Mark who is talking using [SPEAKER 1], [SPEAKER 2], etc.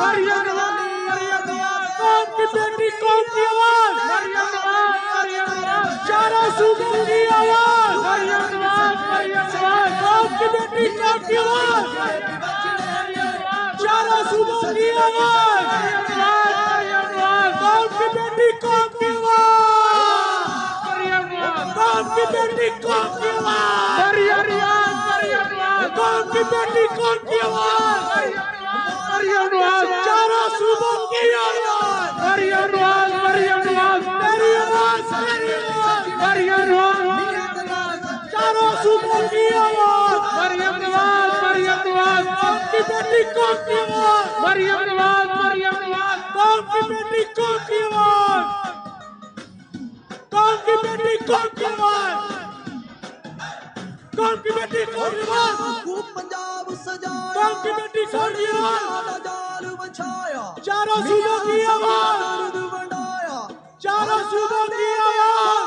[SPEAKER 1] मरियम नवाज कौम की बेटी कौम की आवाज मरियम नवाज चारों सूबों की आवाज मरियम नवाज कौम की बेटी कौम की आवाज चारों सूबों की आवाज कौम की बेटी कौम की आवाज कौम की बेटी कौम की आवाज कौम की बेटी कौम की आवाज चारों सूबों की आवाज तेरी आवाज चारों सूबों की आवाज कौम की बेटी कौम की आवाज कौम की बेटी कौम की आवाज कौम की बेटी कौम की आवाज कौम की बेटी कौम की आवाज
[SPEAKER 2] पंजाब सजाया
[SPEAKER 1] कौम की बेटी कौम की आवाज
[SPEAKER 2] जाल बछाया
[SPEAKER 1] चारों सूबों की आवाज
[SPEAKER 2] वंडाया
[SPEAKER 1] चारों सूबों की आवाज